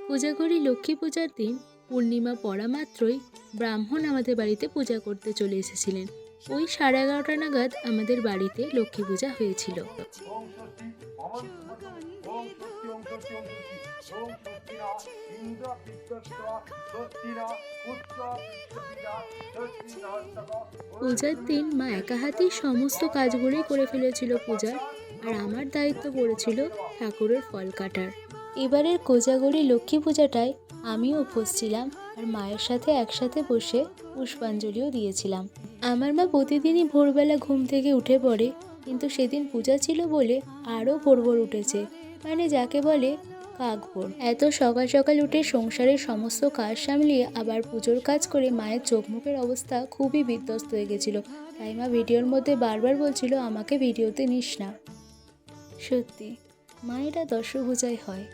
পূজা করি লক্ষ্মী পূজার দিন। পূর্ণিমা পড়া মাত্রই ব্রাহ্মণ আমাদের বাড়িতে পূজা করতে চলে এসেছিলেন। ওই 11:30 নাগাদ আমাদের বাড়িতে লক্ষ্মী পূজা হয়েছিল। পূজার দিন মা একা হাতেই সমস্ত কাজগুলোই করে ফেলেছিল পূজার, আর আমার দায়িত্ব পড়েছিল ঠাকুরের ফল কাটার। এবারের কোজাগরী লক্ষ্মী পূজাটায় আমিও উপোস ছিলাম, আর মায়ের সাথে একসাথে বসে পুষ্পাঞ্জলিও দিয়েছিলাম। আমার মা প্রতিদিনই ভোরবেলা ঘুম থেকে উঠে পড়ে, কিন্তু সেদিন পূজা ছিল বলে আরও ভোর ভোর উঠেছে, মানে যাকে বলে কাকভোর। এত সকাল সকাল উঠে সংসারের সমস্ত কাজ সামলিয়ে আবার পুজোর কাজ করে মায়ের চোখ মুখের অবস্থা খুবই বিধ্বস্ত হয়ে গেছিলো। তাই মা ভিডিওর মধ্যে বারবার বলছিল আমাকে ভিডিওতে নিস না। সত্যি মায়েরা দশভুজাই হয়।